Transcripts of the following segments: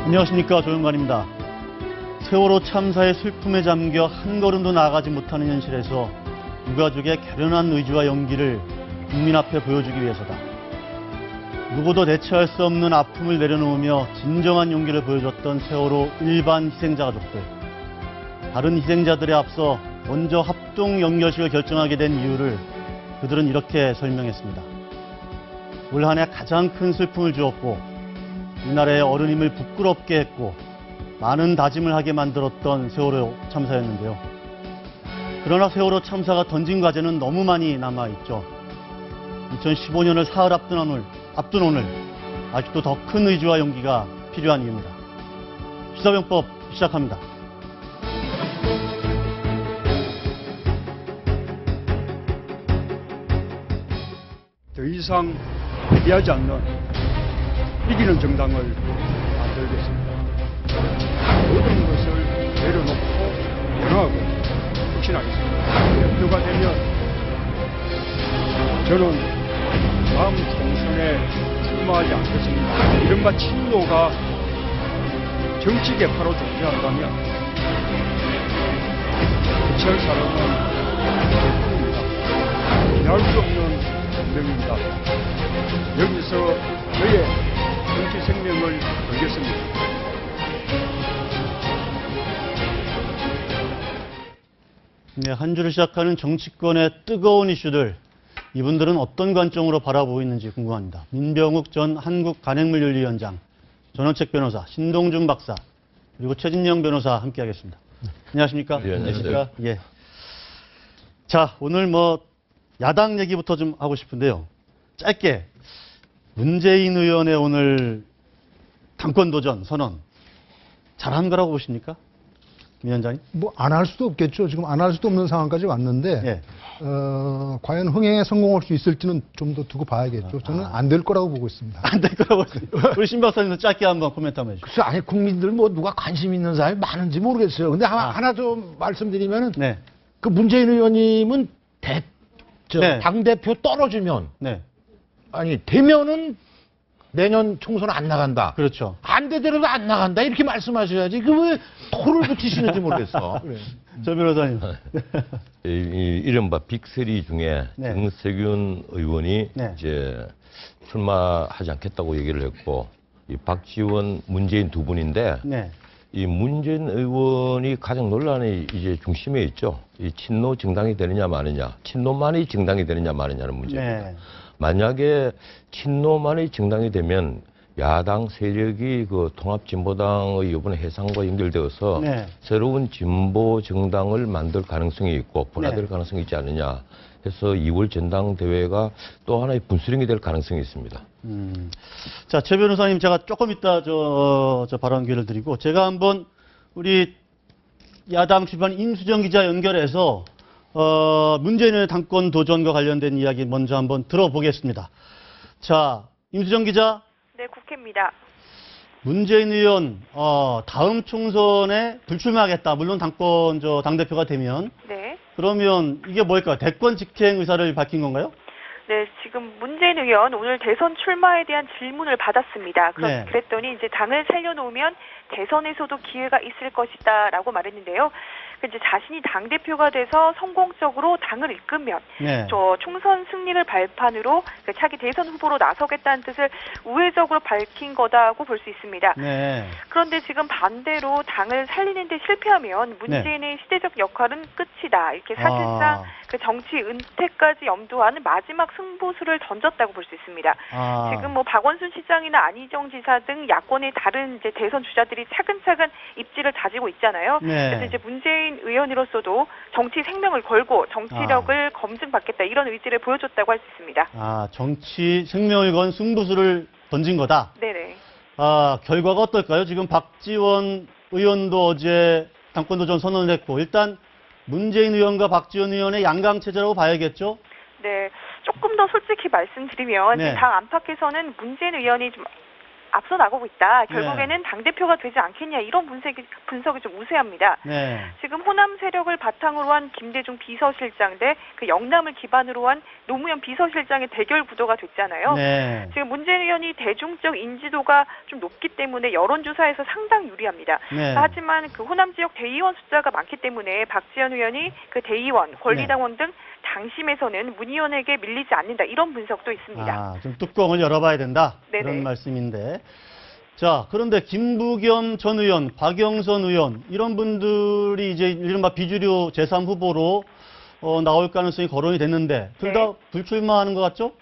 안녕하십니까, 조영관입니다. 세월호 참사의 슬픔에 잠겨 한 걸음도 나아가지 못하는 현실에서 유가족의 결연한 의지와 용기를 국민 앞에 보여주기 위해서다. 누구도 대체할 수 없는 아픔을 내려놓으며 진정한 용기를 보여줬던 세월호 일반 희생자 가족들. 다른 희생자들에 앞서 먼저 합동 연결식을 결정하게 된 이유를 그들은 이렇게 설명했습니다. 올 한 해 가장 큰 슬픔을 주었고 이 나라의 어른임을 부끄럽게 했고 많은 다짐을 하게 만들었던 세월호 참사였는데요. 그러나 세월호 참사가 던진 과제는 너무 많이 남아있죠. 2015년을 사흘 앞둔 오늘 아직도 더 큰 의지와 용기가 필요한 이유입니다. 시사병법 시작합니다. 더 이상 포기하지 않는 이기는 정당을 만들겠습니다. 모든 것을 내려놓고 변화하고 혁신하겠습니다. 대표가 되면 저는 다음 총선에 출마하지 않겠습니다. 이른바 친노가 정치 개파로 존재한다면 대체할 사람은 대통령입니다. 피할 수 없는 운명입니다. 여기서 저의 정치 생명을 걸겠습니다. 네, 한 주를 시작하는 정치권의 뜨거운 이슈들, 이분들은 어떤 관점으로 바라보고 있는지 궁금합니다. 민병욱 전 한국간행물윤리위원장, 전원책 변호사, 신동준 박사, 그리고 최진영 변호사 함께하겠습니다. 안녕하십니까? 네, 안녕하십니까? 예. 자, 오늘 야당 얘기부터 좀 하고 싶은데요. 짧게 문재인 의원의 오늘 당권 도전 선언 잘한 거라고 보십니까? 김 위원장님? 안 할 수도 없겠죠. 지금 안 할 수도 없는 상황까지 왔는데 예. 과연 흥행에 성공할 수 있을지는 좀 더 두고 봐야겠죠. 저는 안 될 거라고 보고 있습니다. 안 될 거라고 보십니다. 우리 신 박사님도 짧게 한번 코멘트 한번 해주시죠. 글쎄, 아니, 국민들 누가 관심 있는 사람이 많은지 모르겠어요. 근데 하나 좀 말씀드리면은, 네. 그 문재인 의원님은 네. 당대표 떨어지면, 네. 아니, 되면은 내년 총선 안 나간다. 그렇죠. 안 되더라도 안 나간다. 이렇게 말씀하셔야지. 왜 토를 붙이시는지 모르겠어. 그래. 저 변호사님. 이른바 빅3 중에 네. 정세균 의원이 네. 이제 출마하지 않겠다고 얘기를 했고, 이 박지원, 문재인 두 분인데, 네. 이 문재인 의원이 가장 논란의 이제 중심에 있죠. 이 친노 정당이 되느냐 마느냐, 친노만이 정당이 되느냐 마느냐는 문제입니다. 네. 만약에 친노만이 정당이 되면 야당 세력이 그 통합진보당의 이번에 해산과 연결되어서 네. 새로운 진보 정당을 만들 가능성이 있고 분화될 네. 가능성이 있지 않느냐 해서 2월 전당대회가 또 하나의 분수령이 될 가능성이 있습니다. 자, 최 변호사님, 제가 조금 이따 저 발언 기회를 드리고, 제가 한번 우리 야당 주변 임수정 기자 연결해서 문재인의 당권 도전과 관련된 이야기 먼저 한번 들어보겠습니다. 자, 임수정 기자. 네, 국회입니다. 문재인 의원 다음 총선에 불출마하겠다. 물론 당대표가 되면. 네. 그러면 이게 뭘까요? 대권 직행 의사를 밝힌 건가요? 네, 지금 문재인 의원 오늘 대선 출마에 대한 질문을 받았습니다. 네. 그랬더니 이제 당을 살려놓으면 대선에서도 기회가 있을 것이다라고 말했는데요. 이제 자신이 당대표가 돼서 성공적으로 당을 이끌면 네. 저 총선 승리를 발판으로 차기 대선 후보로 나서겠다는 뜻을 우회적으로 밝힌 거다고 볼 수 있습니다. 네. 그런데 지금 반대로 당을 살리는 데 실패하면 문재인의 시대적 역할은 끝이다. 이렇게 사실상 그 정치 은퇴까지 염두하는 마지막 승부수를 던졌다고 볼 수 있습니다. 지금 박원순 시장이나 안희정 지사 등 야권의 다른 이제 대선 주자들이 차근차근 입지를 다지고 있잖아요. 네. 그래서 이제 문재인 의원으로서도 정치 생명을 걸고 정치력을 검증받겠다 이런 의지를 보여줬다고 할 수 있습니다. 정치 생명을 건 승부수를 던진 거다. 네네. 결과가 어떨까요? 지금 박지원 의원도 어제 당권 도전 선언을 했고, 일단 문재인 의원과 박지원 의원의 양강체제라고 봐야겠죠? 네, 조금 더 솔직히 말씀드리면 네. 당 안팎에서는 문재인 의원이 좀 앞서 나가고 있다. 결국에는 당대표가 되지 않겠냐 이런 분석이 좀 우세합니다. 네. 지금 호남 세력을 바탕으로 한 김대중 비서실장 대 그 영남을 기반으로 한 노무현 비서실장의 대결 구도가 됐잖아요. 네. 지금 문재인 의원이 대중적 인지도가 좀 높기 때문에 여론조사에서 상당 유리합니다. 네. 하지만 그 호남 지역 대의원 숫자가 많기 때문에 박지원 의원이 그 대의원, 권리당원 등 당심에서는 문 의원에게 밀리지 않는다 이런 분석도 있습니다. 아, 좀 뚜껑을 열어봐야 된다. 네네. 그런 말씀인데. 자, 그런데 김부겸 전 의원, 박영선 의원 이런 분들이 이제 이른바 비주류 제3후보로 나올 가능성이 거론이 됐는데 둘 다 네. 불출마하는 것 같죠?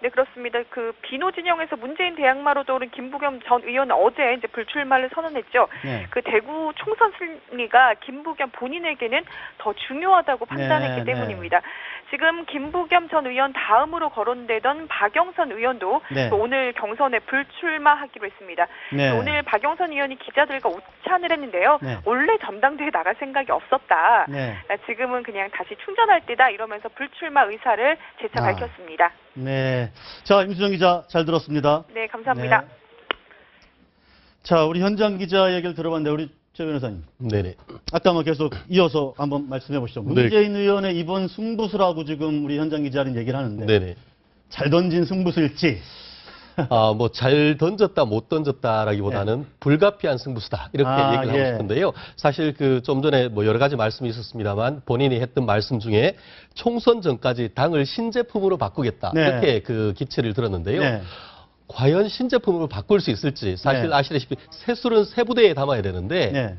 네, 그렇습니다. 그 비노 진영에서 문재인 대항마로 떠오른 김부겸 전 의원은 어제 이제 불출마를 선언했죠. 네. 그 대구 총선 승리가 김부겸 본인에게는 더 중요하다고 판단했기 네, 때문입니다. 지금 김부겸 전 의원 다음으로 거론되던 박영선 의원도 네. 그 오늘 경선에 불출마하기로 했습니다. 네. 오늘 박영선 의원이 기자들과 오찬을 했는데요. 네. 원래 전당대회 나갈 생각이 없었다. 네. 지금은 그냥 다시 충전할 때다 이러면서 불출마 의사를 재차 아. 밝혔습니다. 네. 자, 임수정 기자 잘 들었습니다. 네, 감사합니다. 네. 자, 우리 현장 기자 얘기를 들어봤는데 우리 최 변호사님. 네네. 아까 뭐 계속 이어서 한번 말씀해 보시죠. 네. 문재인 의원의 이번 승부수라고 지금 우리 현장 기자는 얘기를 하는데 네네. 잘 던진 승부수일지. 뭐 잘 던졌다 못 던졌다라기보다는 불가피한 승부수다 이렇게 얘기를 예. 하고 싶은데요. 사실 그 좀 전에 뭐 여러 가지 말씀이 있었습니다만 본인이 했던 말씀 중에 총선 전까지 당을 신제품으로 바꾸겠다 네. 이렇게 그 기체를 들었는데요. 네. 과연 신제품으로 바꿀 수 있을지 사실 네. 아시다시피 새술은 새 부대에 담아야 되는데 네.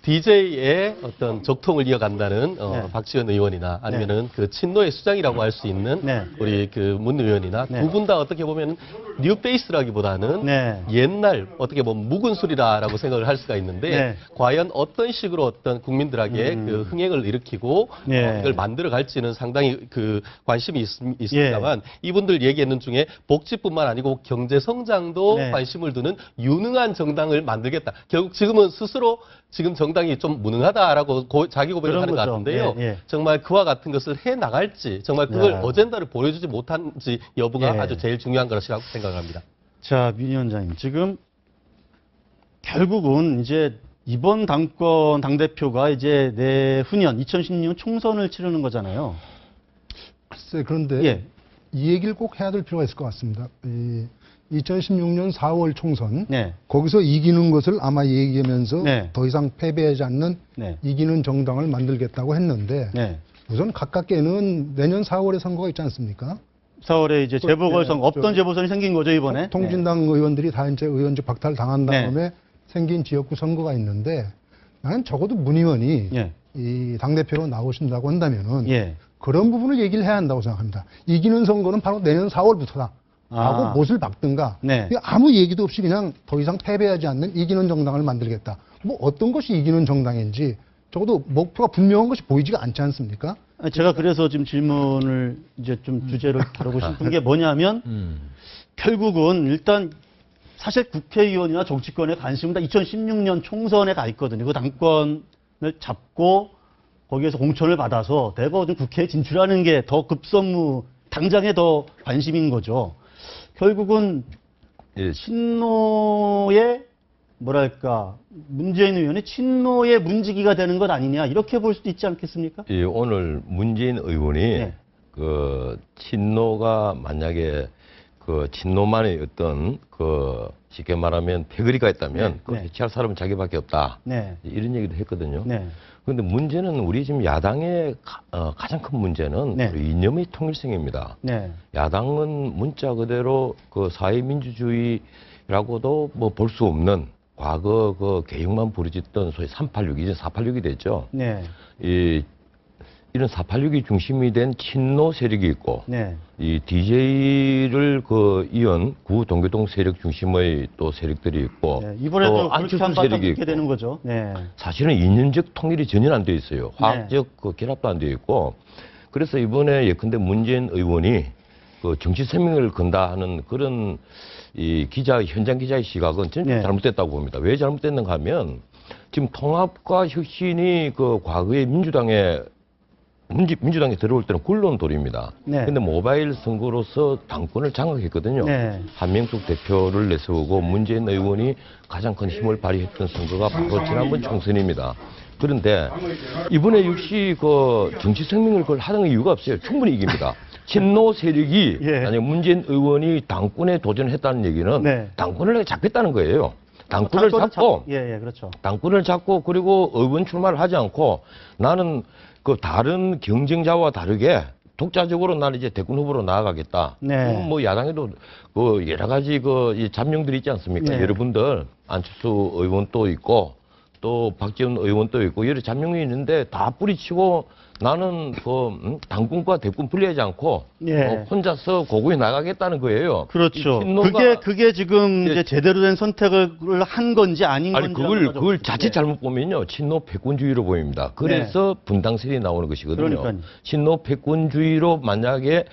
DJ의 어떤 적통을 이어간다는 네. 박지원 의원이나 아니면은 그 친노의 수장이라고 할 수 있는 네. 우리 그 문 의원이나 네. 두 분 다 어떻게 보면 뉴페이스라기보다는 네. 옛날 어떻게 보면 묵은 술이다라고 생각을 할 수가 있는데 네. 과연 어떤 식으로 어떤 국민들에게 그 흥행을 일으키고 네. 이걸 만들어 갈지는 상당히 그 관심이 있습니다만 이분들 얘기하는 중에 복지뿐만 아니고 경제 성장도 네. 관심을 두는 유능한 정당을 만들겠다. 결국 지금은 스스로 지금 정당이 좀 무능하다라고 자기 고백을 그런 하는 것 거죠. 같은데요. 예, 예. 정말 그와 같은 것을 해 나갈지 정말 그걸 네. 어젠다를 보여주지 못한지 여부가 예. 아주 제일 중요한 것이라고 생각합니다. 자, 민 위원장님. 지금 결국은 이제 이번 당대표가 이제 내후년 2016년 총선을 치르는 거잖아요. 글쎄, 그런데 예. 이 얘기를 꼭 해야 될 필요가 있을 것 같습니다. 2016년 4월 총선, 네. 거기서 이기는 것을 아마 얘기하면서 네. 더 이상 패배하지 않는 네. 이기는 정당을 만들겠다고 했는데 네. 우선 가깝게는 내년 4월에 선거가 있지 않습니까? 4월에 이제 재보궐선거, 없던 재보선이 생긴 거죠, 이번에. 통진당 의원들이 다 이제 의원직 박탈 당한 네. 다음에 생긴 지역구 선거가 있는데 나는 적어도 문 의원이 예. 이 당대표로 나오신다고 한다면은 예. 그런 부분을 얘기를 해야 한다고 생각합니다. 이기는 선거는 바로 내년 4월부터다. 라고 아. 못을 박든가 네. 아무 얘기도 없이 그냥 더 이상 패배하지 않는 이기는 정당을 만들겠다. 뭐 어떤 것이 이기는 정당인지 적어도 목표가 분명한 것이 보이지가 않지 않습니까? 제가 그래서 지금 질문을 이제 좀 주제를 다루고 싶은 게 뭐냐면 결국은 일단 사실 국회의원이나 정치권에 관심은 다 2016년 총선에 가 있거든요. 그 당권을 잡고 거기에서 공천을 받아서 대거 좀 국회에 진출하는 게 더 급선무, 당장에 더 관심인 거죠. 결국은 예, 친노의 뭐랄까 문재인 의원의 친노의 문지기가 되는 것 아니냐 이렇게 볼 수도 있지 않겠습니까? 이 오늘 문재인 의원이 네. 그 친노가 만약에 그 친노만의 어떤 그 쉽게 말하면 패거리가 있다면 네, 그걸 네. 해체할 사람은 자기밖에 없다. 네. 이런 얘기도 했거든요. 네. 그런데 문제는 우리 지금 야당의 가장 큰 문제는 네. 우리 이념의 통일성입니다. 네. 야당은 문자 그대로 그 사회민주주의라고도 뭐 볼 수 없는 과거 그 개혁만 부르짖던 소위 386, 이제 486이 됐죠. 네. 이런 486이 중심이 된 친노 세력이 있고, 네. 이 DJ를 그 이은 구 동교동 세력 중심의 또 세력들이 있고, 네. 이번에도 또 그렇게 안철수 한바탕 세력이 붙게 있고, 되는 거죠. 네. 사실은 이념적 통일이 전혀 안 돼 있어요. 화학적 그 결합도 안 돼 있고, 그래서 이번에 예컨대 문재인 의원이 그 정치 생명을 건다 하는 그런 이 현장 기자의 시각은 전혀 네. 잘못됐다고 봅니다. 왜 잘못됐는가 하면 지금 통합과 혁신이 그 과거의 민주당의 민주당에 들어올 때는 굴론돌입니다. 네. 근데 모바일 선거로서 당권을 장악했거든요. 네. 한명숙 대표를 내세우고 문재인 의원이 가장 큰 힘을 발휘했던 선거가 바로 지난번 총선입니다. 그런데 이번에 역시 그 정치 생명을 걸 하는 이유가 없어요. 충분히 이깁니다. 친노 세력이 예. 만약 문재인 의원이 당권에 도전했다는 얘기는 네. 당권을 잡겠다는 거예요. 당권을 당권을 잡고 예, 그렇죠. 당권을 잡고 그리고 의원 출마를 하지 않고 나는 그 다른 경쟁자와 다르게 독자적으로 나는 이제 대권 후보로 나아가겠다. 네. 뭐 야당에도 그 여러 가지 이 잠룡들이 있지 않습니까? 네. 여러분들 안철수 의원도 있고 또 박지원 의원도 있고 여러 잠룡이 있는데 다 뿌리치고 나는 당권과 대권 분리하지 않고 예. 혼자서 고구에 나가겠다는 거예요. 그렇죠. 이 친노가- 그게 지금 예. 이제 제대로 된 선택을 한 건지 아닌 아니 건지 그걸 자칫 잘못 보면요 친노 패권주의로 보입니다. 그래서 분당설이 나오는 것이거든요. 네. 그러니까요. 친노 패권주의로 만약에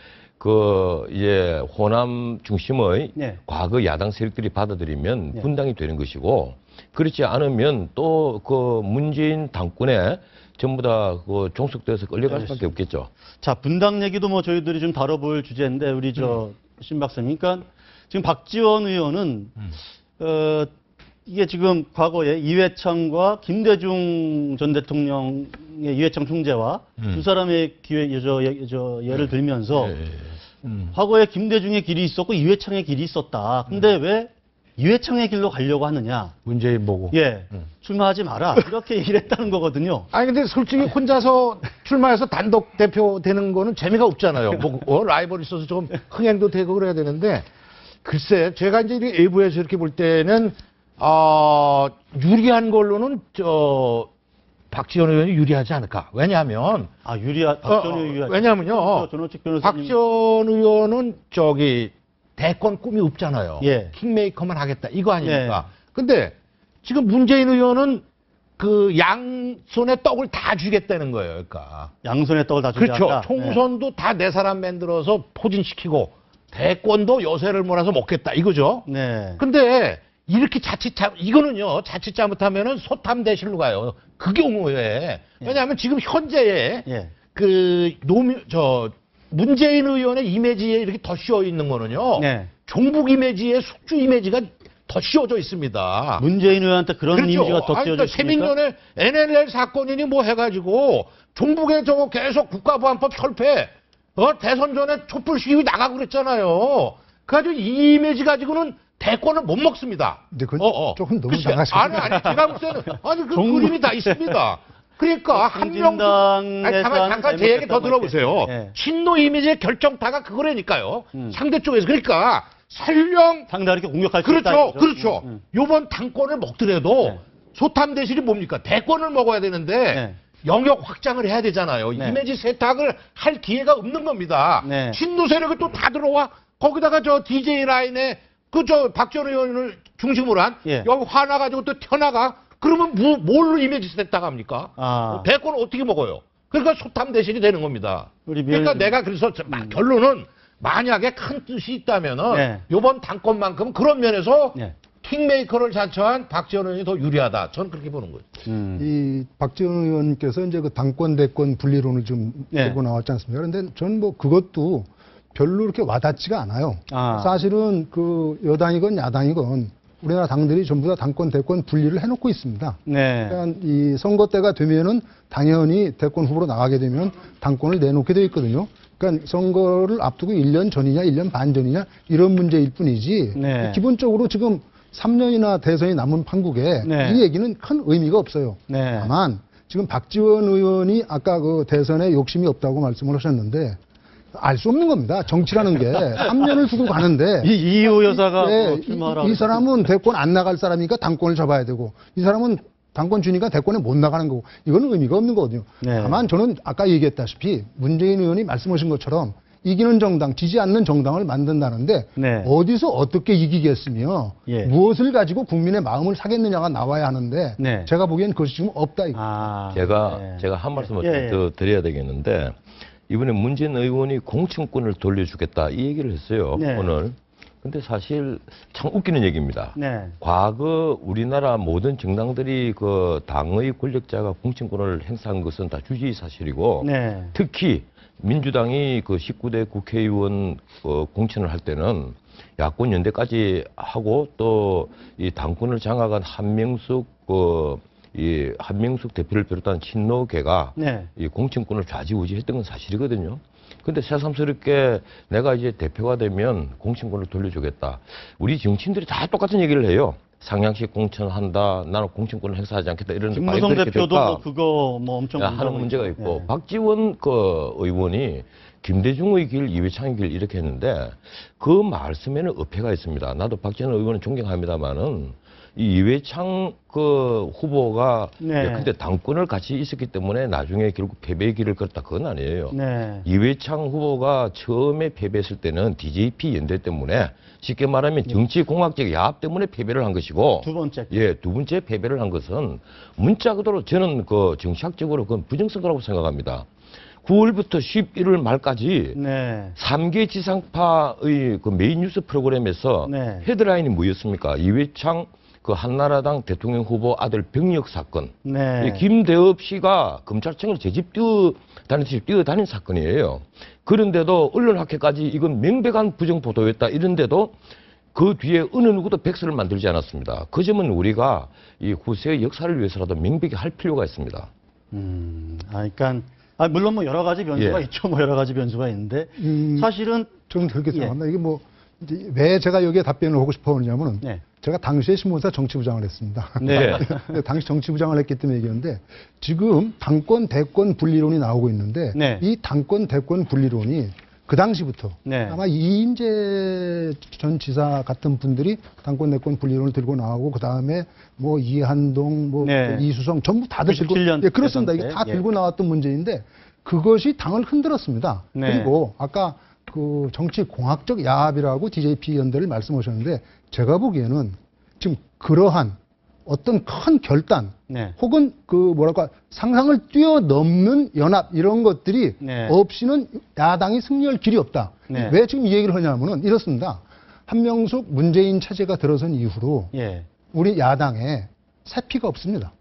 이제 호남 중심의 네. 과거 야당 세력들이 받아들이면 네. 분당이 되는 것이고 그렇지 않으면 또 문재인 당권에 전부 다 종속돼서 끌려갈 수밖에 없겠죠. 자, 분당 얘기도 뭐 저희들이 좀 다뤄볼 주제인데 우리 신 박사님, 그러니까 지금 박지원 의원은 이게 지금 과거에 이회창과 김대중 전 대통령의 이회창 총재와 두 사람의 예를 들면서 과거에 김대중의 길이 있었고 이회창의 길이 있었다. 근데 왜 이회창의 길로 가려고 하느냐? 문재인 보고. 예, 출마하지 마라 이렇게 얘기를 했다는 거거든요. 아니 근데 솔직히 혼자서 출마해서 단독 대표 되는 거는 재미가 없잖아요. 뭐 라이벌 있어서 좀 흥행도 되고 그래야 되는데 글쎄 제가 이제 외부에서 이렇게 볼 때는 유리한 걸로는 박지원 의원이 유리하지 않을까. 왜냐하면 박지원 의원이 유리하죠. 왜냐하면요. 전원책 변호사님. 박지원 의원은 대권 꿈이 없잖아요. 예. 킹메이커만 하겠다 이거 아닙니까? 근데 지금 문재인 의원은 양손에 떡을 다 쥐겠다는 거예요. 그러니까. 양손에 떡을 다 주지 그렇죠. 않다. 총선도 다 내 사람 만들어서 포진시키고 대권도 여세를 몰아서 먹겠다 이거죠. 네. 근데 이렇게 이거는요 자칫 잘못하면은 소탐대실로 가요. 그 경우에 왜냐하면 지금 현재의 예. 문재인 의원의 이미지에 이렇게 더 씌워 있는 거는요. 네. 종북 이미지의 숙주 이미지가 더 씌워져 있습니다. 문재인 의원한테 그런 이미지가 더 씌워져 있습니까? 최민년의 NLL 사건이니 뭐 해가지고 종북에 계속 국가보안법 철폐, 대선 전에 촛불 시위 나가고 그랬잖아요. 그래가지고 이 이미지 가지고는 대권을 못 먹습니다. 근데 그건 조금 너무 글쎄, 장하십니다. 아니, 제가 볼 때는, 그림이 다 있습니다. 그러니까 잠깐 제 얘기 더 들어보세요. 예. 친노 이미지의 결정타가 그거라니까요. 상대 쪽에서. 그러니까 설령 상대가 이렇게 공격할 수 있다. 그렇죠. 그렇죠. 요번 당권을 먹더라도 네. 소탐 대실이 뭡니까? 대권을 먹어야 되는데 네. 영역 확장을 해야 되잖아요. 네. 이미지 세탁을 할 기회가 없는 겁니다. 네. 친노 세력이 또 다 들어와. 거기다가 DJ 라인에 박지원 의원을 중심으로 한 예. 여기 화나가지고 또 튀어나가. 그러면 뭘로 이미지 세탁 합니까? 대권을 어떻게 먹어요? 그러니까 소탐 대실이 되는 겁니다. 그러니까 내가 그래서 결론은 만약에 큰 뜻이 있다면은 네. 이번 당권만큼 그런 면에서 네. 킹메이커를 자처한 박지원 의원이 더 유리하다. 저는 그렇게 보는 거예요. 이 박지원 의원께서 이제 당권 대권 분리론을 좀 네. 들고 나왔지 않습니까? 그런데 저는 그것도 별로 그렇게 와닿지가 않아요. 사실은 여당이건 야당이건 우리나라 당들이 전부 다 당권 대권 분리를 해놓고 있습니다. 네. 그러니까 이 선거 때가 되면은 당연히 대권 후보로 나가게 되면 당권을 내놓게 되어 있거든요. 그러니까 선거를 앞두고 1년 전이냐 1년 반 전이냐 이런 문제일 뿐이지 네. 기본적으로 지금 3년이나 대선이 남은 판국에 네. 이 얘기는 큰 의미가 없어요. 네. 다만 지금 박지원 의원이 아까 대선에 욕심이 없다고 말씀을 하셨는데 알 수 없는 겁니다. 정치라는 게 3년을 두고 가는데 이호 여사가 이 사람은 대권 안 나갈 사람이니까 당권을 잡아야 되고 이 사람은 당권 주니까 대권에 못 나가는 거고 이거는 의미가 없는 거거든요. 네. 다만 저는 아까 얘기했다시피 문재인 의원이 말씀하신 것처럼 이기는 정당, 지지 않는 정당을 만든다는데 네. 어디서 어떻게 이기겠으며 예. 무엇을 가지고 국민의 마음을 사겠느냐가 나와야 하는데 네. 제가 보기엔 그것이 지금 없다. 제가 한 말씀을 더 드려야 되겠는데 이번에 문재인 의원이 공천권을 돌려주겠다 이 얘기를 했어요. 네. 오늘. 근데 사실 참 웃기는 얘기입니다. 네. 과거 우리나라 모든 정당들이 그 당의 권력자가 공천권을 행사한 것은 다 주지 사실이고 네. 특히 민주당이 그 19대 국회의원 공천을 할 때는 야권 연대까지 하고 또 이 당권을 장악한 한명숙 이 한명숙 대표를 비롯한 친노계가 네. 이 공천권을 좌지우지했던 건 사실이거든요. 근데 새삼스럽게 내가 이제 대표가 되면 공천권을 돌려주겠다. 우리 정치인들이 다 똑같은 얘기를 해요. 상향식 공천한다. 나는 공천권을 행사하지 않겠다. 이런 김무성 대표도 뭐 그거 뭐 엄청 하는 문제가 있고 네. 박지원 그 의원이 김대중의 길, 이회창의 길 이렇게 했는데 그 말씀에는 어폐가 있습니다. 나도 박지원 의원은 존경합니다만은 이 이회창 그 후보가 네. 근데 당권을 같이 있었기 때문에 나중에 결국 패배의 길을 걷다 그건 아니에요. 네. 이회창 후보가 처음에 패배했을 때는 DJP 연대 때문에 쉽게 말하면 정치공학적 야합 때문에 패배를 한 것이고 두 번째. 예, 두 번째 패배를 한 것은 문자 그대로 저는 그 정치학적으로 그건 부정선거라고 생각합니다. 9월부터 11월 말까지 네. 3개 지상파의 그 메인 뉴스 프로그램에서 네. 헤드라인이 뭐였습니까? 이회창 그 한나라당 대통령 후보 아들 병력 사건. 네. 이 김대엽 씨가 검찰청을 제집 뛰어다닌 사건이에요. 그런데도 언론학회까지 이건 명백한 부정보도였다. 이런데도 그 뒤에 어느 누구도 백서를 만들지 않았습니다. 그 점은 우리가 이 후세의 역사를 위해서라도 명백히 할 필요가 있습니다. 그러니까 물론 뭐 여러 가지 변수가 예. 있죠. 뭐 여러 가지 변수가 있는데 사실은 저는 그렇게 생각합니다. 이게 뭐, 이제 왜 제가 여기에 답변을 하고 싶어 하느냐면은 네. 제가 당시에 신문사 정치부장을 했습니다. 네. 근데 당시 정치부장을 했기 때문에 얘기하는데 지금 당권, 대권 분리론이 나오고 있는데 네. 이 당권, 대권 분리론이 그 당시부터 네. 아마 이인재 전 지사 같은 분들이 당권, 대권 분리론을 들고 나오고 그 다음에 뭐 이한동, 뭐 네. 이수성 전부 다들 들고 97년 예, 그렇습니다. 대선 이게 다 때. 들고 나왔던 문제인데 그것이 당을 흔들었습니다. 네. 그리고 아까 그 정치 공학적 야합이라고 DJP 연대를 말씀하셨는데 제가 보기에는 지금 그러한 어떤 큰 결단 네. 혹은 그 뭐랄까 상상을 뛰어넘는 연합 이런 것들이 네. 없이는 야당이 승리할 길이 없다. 네. 왜 지금 이 얘기를 하냐면은 이렇습니다. 한명숙 문재인 체제가 들어선 이후로 예. 우리 야당에 새피가 없습니다.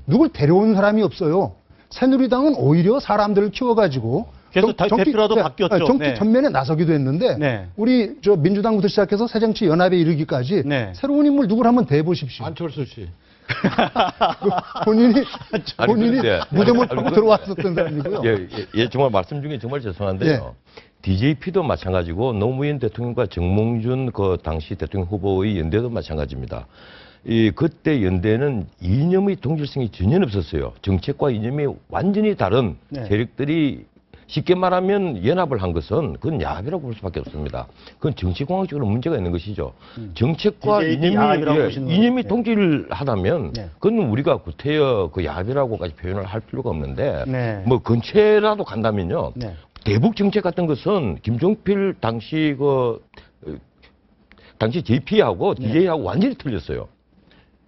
누굴 데려온 사람이 없어요. 새누리당은 오히려 사람들을 키워가지고 계속 대표라도 바뀌었죠. 정치 네. 전면에 나서기도 했는데 네. 우리 저 민주당부터 시작해서 새정치연합에 이르기까지 네. 새로운 인물 누구를 한번 대보십시오. 안철수 씨. 본인이 아니, 본인이 그런데- 무덤을 아니, 파고 그런데- 들어왔었던 사람이고요. 예, 정말 말씀 중에 정말 죄송한데요. DJP도 마찬가지고 노무현 대통령과 정몽준 그 당시 대통령 후보의 연대도 마찬가지입니다. 그때 연대는 이념의 동질성이 전혀 없었어요. 정책과 이념이 완전히 다른 네. 세력들이 쉽게 말하면 연합을 한 것은 그건 야합이라고 볼 수밖에 없습니다. 그건 정치공학적으로 문제가 있는 것이죠. 정책과 DJP 야합이라고 보시는 거죠. 이념이 네. 동질하다면 네. 그건 우리가 구태여 그 야합이라고까지 표현을 할 필요가 없는데 네. 뭐 근처라도 간다면요. 네. 대북 정책 같은 것은 김종필 당시 당시 JP하고 DJ하고 완전히 틀렸어요.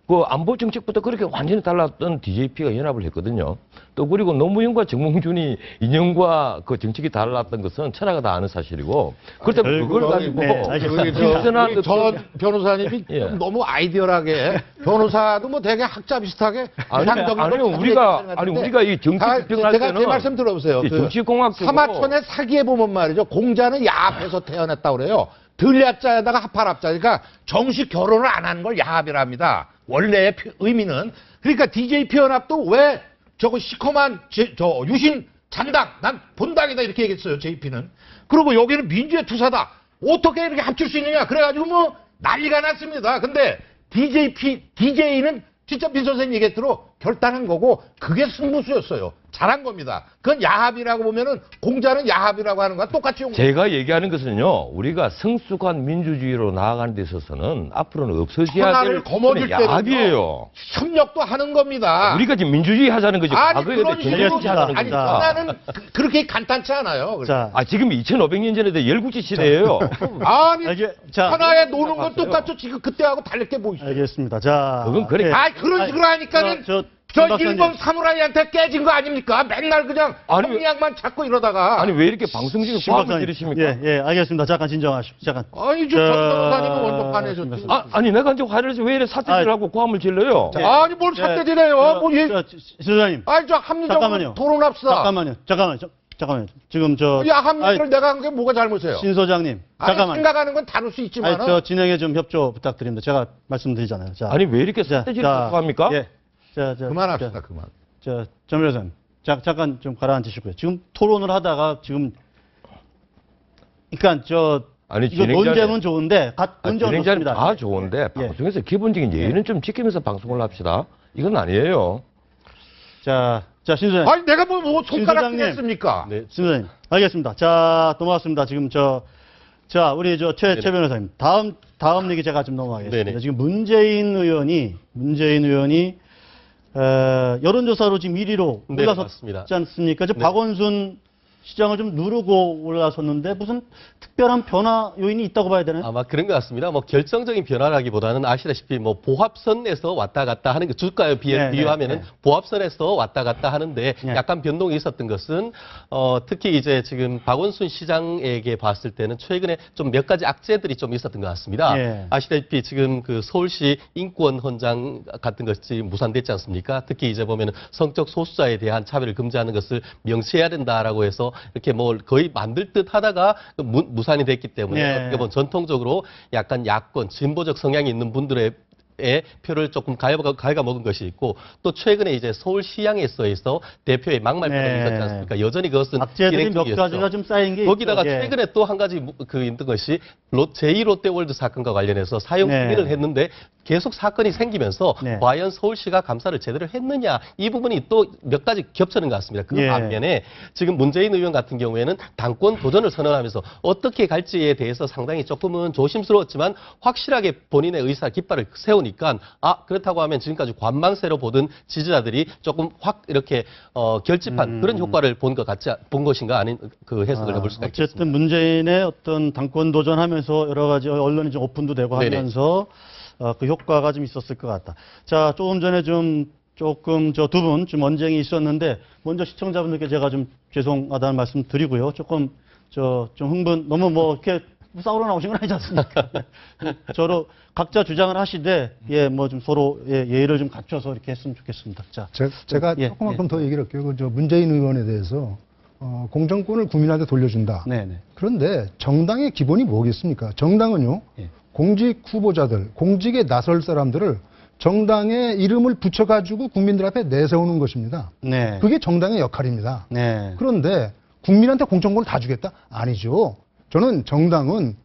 그 안보 정책부터 그렇게 완전히 달랐던 DJP가 연합을 했거든요. 또 그리고 노무현과 정몽준이 이념과 그 정책이 달랐던 것은 천하가 다 아는 사실이고 그렇다면 그걸 가지고 네, 알겠습니다. 비슷한 저 변호사님이 예. 좀 너무 아이디어하게 변호사도 뭐 되게 학자 비슷하게 이상적인 걸 아니요 자주 우리가 얘기하는 것 아니 같은데 우리가 이 정치 비평할 제가 때는 제 말씀 들어보세요. 이 정치공학적으로 사마천의 사기에 보면 말이죠. 공자는 야합에서 태어났다고 그래요. 들야자에다가 합할합자. 그러니까 정식 결혼을 안 하는 걸 야합이랍니다. 원래의 의미는. 그러니까 DJP 연합도 왜 저거 시커먼 저 유신 잔당, 난 본당이다 이렇게 얘기했어요. JP는. 그리고 여기는 민주의 투사다. 어떻게 이렇게 합칠 수 있느냐. 그래가지고 뭐 난리가 났습니다. 근데 DJ는 진짜 민 선생님 얘기했대로 결단한 거고 그게 승부수였어요. 잘한 겁니다. 그건 야합이라고 보면은 공자는 야합이라고 하는 거와 똑같이 용 제가 얘기하는 것은요, 우리가 성숙한 민주주의로 나아가는 데 있어서는 앞으로는 없어져야 될 천하를 거머쥘 때는요. 야합이에요. 협력도 하는 겁니다. 우리가 지금 민주주의 하자는 거지. 아니 과거에 그런 대해 식으로 개혁지 하자는 아니 겁니다. 천하는 그렇게 간단치 않아요. 자, 지금 2500년 전에 열국지 시대예요. 아니 자, 천하에 노는 건 똑같죠. 지금 그때하고 다를 게 뭐 있어요. 알겠습니다. 자, 그건 그래. 그런 식으로 하니까는 저 박사님. 일본 사무라이한테 깨진 거 아닙니까? 맨날 그냥 아니, 공약만 찾고 이러다가. 아니 왜 이렇게 방송 중에 신 과학을 박사님. 들으십니까? 예, 예, 알겠습니다. 잠깐 진정하시고. 잠깐. 아니, 저 변호사님은 먼저 화내셨지. 아니 내가 이제 화를 내서 왜 이래 사태질을 하고 고함을 질러요? 아니, 뭘 삿대질해요? 뭐, 예. 시장님. 아니, 저 합리적으로 잠깐만요. 토론합시다. 잠깐만요. 지금 야, 합리를 내가 한 게 뭐가 잘못이에요? 신 소장님. 아니, 잠깐만. 생각하는 건 다를 수 있지만. 저 진행에 좀 협조 부탁드립니다. 제가 말씀드리잖아요. 자. 아니 왜 이렇게 자, 사태질을 하고 합니까? 예. 그만합시다, 그만. 정 변호사님. 잠깐 좀 가라앉으시고요. 지금 토론을 하다가 지금 그러니까 아니 이거 논쟁은 좋은데 논쟁은 진행자는 좋습니다. 다 좋은데 예. 방송에서 기본적인 예의는 좀 지키면서 방송을 합시다. 이건 아니에요. 자, 신 소장님. 아니, 내가 뭐 손가락 신 소장님. 냈습니까? 네, 신 소장님. 알겠습니다. 자, 넘어갔습니다. 지금 자, 우리 최 변호사님. 다음 얘기 제가 좀 넘어가겠습니다. 네네. 지금 문재인 의원이 여론조사로 지금 1위로 네, 올라섰지 맞습니다. 않습니까? 네. 박원순 시장을 좀 누르고 올라섰는데 무슨 특별한 변화 요인이 있다고 봐야 되나요? 아마 그런 것 같습니다. 뭐 결정적인 변화라기보다는 아시다시피 뭐 보합선에서 왔다 갔다 하는 그 주가에 비유하면은 보합선에서 왔다 갔다 하는데 약간 변동이 있었던 것은 특히 이제 지금 박원순 시장에게 봤을 때는 최근에 좀 몇 가지 악재들이 좀 있었던 것 같습니다. 예. 아시다시피 지금 그 서울시 인권 헌장 같은 것이 무산됐지 않습니까? 특히 이제 보면은 성적 소수자에 대한 차별을 금지하는 것을 명시해야 된다라고 해서 이렇게 뭐 거의 만들 듯 하다가 무산이 됐기 때문에 네. 어떻게 보면 전통적으로 약간 야권, 진보적 성향이 있는 분들의 표를 조금 갉아먹은 것이 있고 또 최근에 이제 서울시장에서 대표의 막말표가 있었지 않습니까? 여전히 그것은 악재들이 몇 진행 가지가 중이었죠. 좀 쌓인 게 거기다가 있죠. 예. 최근에 또 한 가지 있던 것이 제2롯데월드 사건과 관련해서 사용 네. 승인을 했는데 계속 사건이 생기면서 네. 과연 서울시가 감사를 제대로 했느냐 이 부분이 또 몇 가지 겹치는 것 같습니다. 그 예. 반면에 지금 문재인 의원 같은 경우에는 당권 도전을 선언하면서 어떻게 갈지에 대해서 상당히 조금은 조심스러웠지만 확실하게 본인의 의사 깃발을 세우니까 그렇다고 하면 지금까지 관망세로 보던 지지자들이 조금 확 이렇게 결집한 그런 효과를 본 것인가 아닌 그 해석을 해볼 수가 있겠습니다. 어쨌든 문재인의 어떤 당권 도전하면서 여러 가지 언론이 좀 오픈도 되고 네네. 하면서 그 효과가 좀 있었을 것 같다. 자, 조금 전에 조금 두 분 좀 언쟁이 있었는데 먼저 시청자분들께 제가 좀 죄송하다는 말씀 드리고요. 조금 좀 흥분 너무 뭐 이렇게 싸우러 나오신 건 아니지 않습니까? 서로 각자 주장을 하시되 뭐 좀 서로 예의를 좀 갖춰서 이렇게 했으면 좋겠습니다. 자, 제가 조금만큼 더 얘기를 할게요. 문재인 의원에 대해서 공정권을 국민한테 돌려준다. 네네. 그런데 정당의 기본이 뭐겠습니까? 정당은요. 공직 후보자들, 공직에 나설 사람들을 정당의 이름을 붙여가지고 국민들 앞에 내세우는 것입니다. 네. 그게 정당의 역할입니다. 네. 그런데 국민한테 공정권을 다 주겠다? 아니죠. 저는 정당은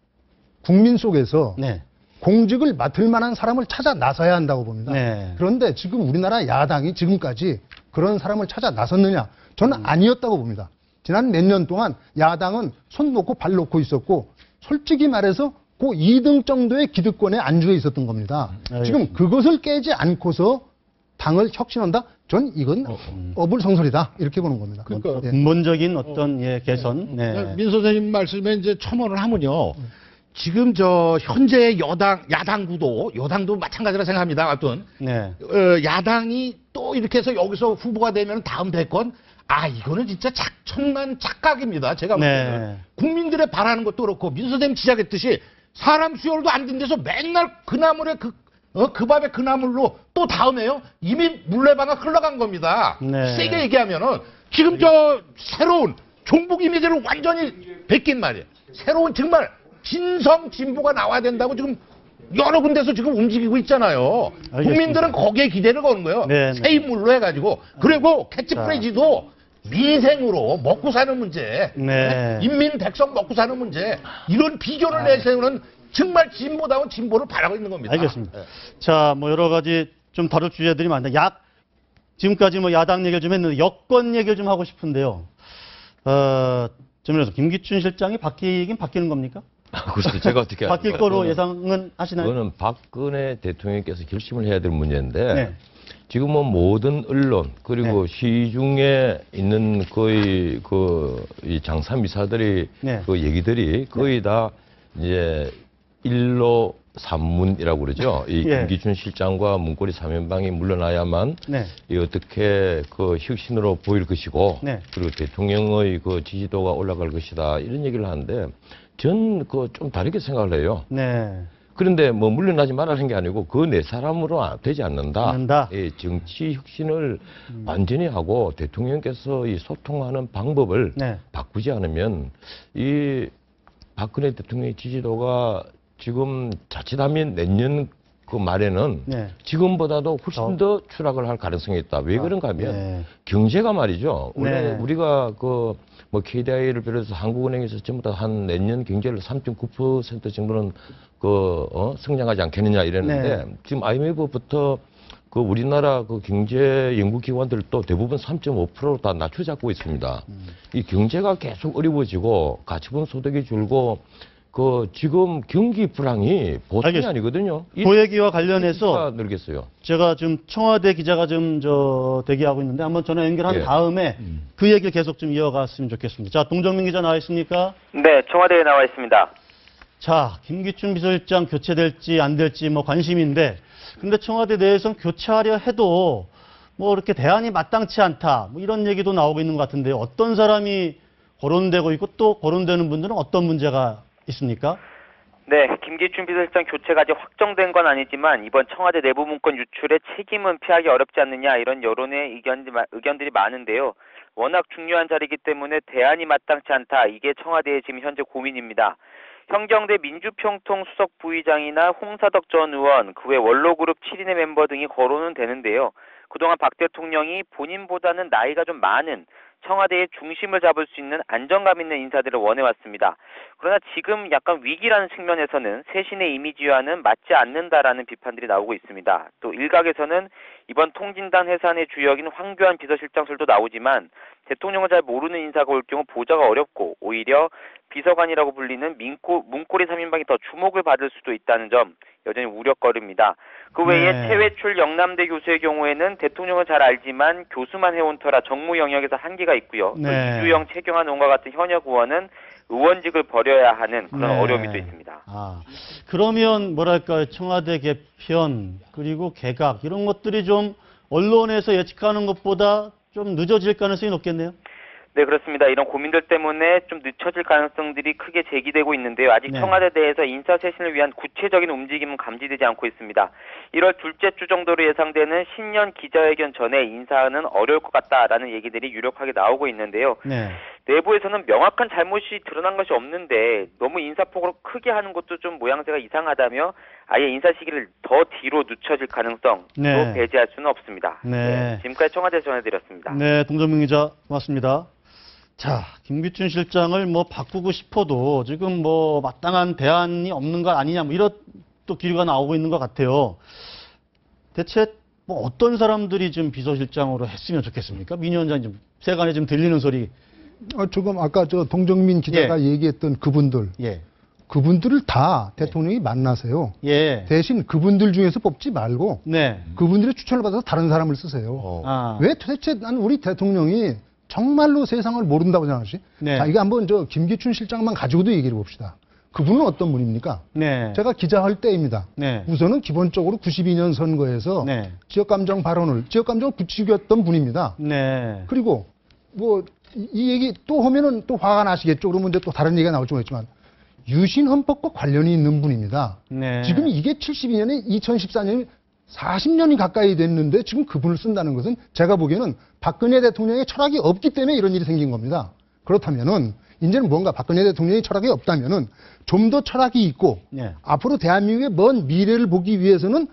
국민 속에서 네. 공직을 맡을 만한 사람을 찾아 나서야 한다고 봅니다. 네. 그런데 지금 우리나라 야당이 지금까지 그런 사람을 찾아 나섰느냐? 저는 아니었다고 봅니다. 지난 몇 년 동안 야당은 손 놓고 발 놓고 있었고 솔직히 말해서 그 2등 정도의 기득권에 안주해 있었던 겁니다. 지금 그것을 깨지 않고서 당을 혁신한다? 전 이건 어불성설이다. 이렇게 보는 겁니다. 그러니까 근본적인 어떤 개선. 네. 민 선생님 말씀에 이제 첨언을 하면요. 지금 현재 야당 구도, 여당도 마찬가지라 생각합니다. 하여튼. 네. 야당이 또 이렇게 해서 여기서 후보가 되면 다음 대권, 이거는 진짜 천만 착각입니다. 제가 볼 때는. 네. 국민들의 바라는 것도 그렇고, 민 선생님 지적했듯이 사람 수혈도 안 된 데서 맨날 그 나물에 그 밥에 그 나물로 또 다음에요. 이미 물레방아 흘러간 겁니다. 네. 세게 얘기하면은 지금 새로운 종북 이미지를 완전히 베낀 말이에요. 새로운 정말 진성 진보가 나와야 된다고 지금 여러 군데서 지금 움직이고 있잖아요. 알겠습니다. 국민들은 거기에 기대를 거는 거예요. 네, 네. 새 인물로 해가지고. 그리고 캐치프레이즈도 민생으로 먹고 사는 문제, 네. 인민 백성 먹고 사는 문제, 이런 비전을 내세우는 정말 진보다운 진보를 바라고 있는 겁니다. 알겠습니다. 자, 뭐 여러 가지 좀 다룰 주제들이 많은데 지금까지 뭐 야당 얘기를 좀 했는데 여권 얘기를 좀 하고 싶은데요. 그래서 김기춘 실장이 바뀌는 겁니까? 글쎄 제가 어떻게 바뀔 거로 예상은 하시나요? 그거는 박근혜 대통령께서 결심을 해야 될 문제인데 네. 지금 뭐 모든 언론 그리고 시중에 있는 거의 이 장사 미사들이 네. 그 얘기들이 거의 다 이제 일로 산문이라고 그러죠. 이 예. 김기춘 실장과 문고리 3연방이 물러나야만 네. 이 어떻게 그 혁신으로 보일 것이고 네. 그리고 대통령의 그 지지도가 올라갈 것이다 이런 얘기를 하는데 전 그 좀 다르게 생각을 해요. 네. 그런데 뭐 물러나지 말라는 게 아니고 그 네 사람으로 되지 않는다. 않는다. 예, 정치 혁신을 완전히 하고 대통령께서 이 소통하는 방법을 네. 바꾸지 않으면 이 박근혜 대통령의 지지도가 지금 자칫하면 내년 그 말에는 네. 지금보다도 훨씬 더 추락을 할 가능성이 있다. 왜 그런가 하면 네. 경제가 말이죠. 원래 네. 우리가 그 뭐 KDI를 비롯해서 한국은행에서 전부 다 한 내년 경제를 3.9% 정도는 성장하지 않겠느냐 이랬는데 네. 지금 IMF부터 그 우리나라 그 경제 연구기관들도 대부분 3.5%로 다 낮춰 잡고 있습니다. 이 경제가 계속 어려워지고 가처분 소득이 줄고 그 지금 경기 불황이 보통이 알겠습니다. 아니거든요. 그 얘기와 관련해서 늘겠어요. 제가 지금 청와대 기자가 좀 대기하고 있는데 한번 전화 연결한 예. 다음에 그 얘기를 계속 좀 이어갔으면 좋겠습니다. 자, 동정민 기자 나와 있습니까? 네, 청와대에 나와 있습니다. 자, 김기춘 비서실장 교체될지 안 될지 뭐 관심인데, 근데 청와대 내에서는 교체하려 해도 뭐 이렇게 대안이 마땅치 않다, 뭐 이런 얘기도 나오고 있는 것 같은데요. 어떤 사람이 거론되고 있고 또 거론되는 분들은 어떤 문제가 있습니까? 네, 김기춘 비서실장 교체가 아직 확정된 건 아니지만 이번 청와대 내부 문건 유출의 책임은 피하기 어렵지 않느냐 이런 여론의 의견들이 많은데요. 워낙 중요한 자리이기 때문에 대안이 마땅치 않다. 이게 청와대의 지금 현재 고민입니다. 현경대 민주평통 수석 부의장이나 홍사덕 전 의원, 그 외 원로그룹 7인의 멤버 등이 거론은 되는데요. 그동안 박 대통령이 본인보다는 나이가 좀 많은 청와대의 중심을 잡을 수 있는 안정감 있는 인사들을 원해왔습니다. 그러나 지금 약간 위기라는 측면에서는 새신의 이미지와는 맞지 않는다라는 비판들이 나오고 있습니다. 또 일각에서는 이번 통진당 해산의 주역인 황교안 비서실장설도 나오지만 대통령을 잘 모르는 인사가 올 경우 보좌가 어렵고 오히려 비서관이라고 불리는 문고리 3인방이 더 주목을 받을 수도 있다는 점 여전히 우려거리입니다. 그 외에 네. 최회출 영남대 교수의 경우에는 대통령을 잘 알지만 교수만 해온 터라 정무 영역에서 한계가 있고요. 또 네. 이주영, 최경환 의원과 같은 현역 의원은 의원직을 버려야 하는 그런 네. 어려움이 또 있습니다. 아, 그러면 뭐랄까요, 청와대 개편 그리고 개각 이런 것들이 좀 언론에서 예측하는 것보다 좀 늦어질 가능성이 높겠네요. 네, 그렇습니다. 이런 고민들 때문에 좀 늦춰질 가능성들이 크게 제기되고 있는데요. 아직 네. 청와대 내에서 인사쇄신을 위한 구체적인 움직임은 감지되지 않고 있습니다. 1월 둘째 주 정도로 예상되는 신년 기자회견 전에 인사는 어려울 것 같다라는 얘기들이 유력하게 나오고 있는데요. 네. 내부에서는 명확한 잘못이 드러난 것이 없는데 너무 인사폭으로 크게 하는 것도 좀 모양새가 이상하다며 아예 인사 시기를 더 뒤로 늦춰질 가능성도 네. 배제할 수는 없습니다. 네. 지금까지 청와대에서 전해드렸습니다. 네, 동정민 기자 고맙습니다. 자, 김기춘 실장을 뭐 바꾸고 싶어도 지금 뭐 마땅한 대안이 없는 것 아니냐, 뭐 이런 또 기류가 나오고 있는 것 같아요. 대체 뭐 어떤 사람들이 좀 비서실장으로 했으면 좋겠습니까? 민 위원장님 좀 세간에 좀 들리는 소리. 지금 아까 저 동정민 기자가 얘기했던 그분들, 예. 그분들을 다 대통령이 만나세요. 예. 대신 그분들 중에서 뽑지 말고 네. 그분들의 추천을 받아서 다른 사람을 쓰세요. 아. 왜 도대체 난 우리 대통령이 정말로 세상을 모른다고 생각하지? 네. 자, 이거 한번 저 김기춘 실장만 가지고도 얘기를 봅시다. 그분은 어떤 분입니까? 네. 제가 기자할 때입니다. 네. 우선은 기본적으로 92년 선거에서 네. 지역감정 발언을, 지역감정을 부추겼던 분입니다. 네. 그리고 뭐 이 얘기 또 하면은 또 화가 나시겠죠. 그러면 이제 또 다른 얘기가 나올지 모르겠지만 유신 헌법과 관련이 있는 분입니다. 네. 지금 이게 72년에 2014년이 40년이 가까이 됐는데 지금 그분을 쓴다는 것은 제가 보기에는 박근혜 대통령의 철학이 없기 때문에 이런 일이 생긴 겁니다. 그렇다면은 이제는 뭔가 박근혜 대통령의 철학이 없다면은 좀 더 철학이 있고 네. 앞으로 대한민국의 먼 미래를 보기 위해서는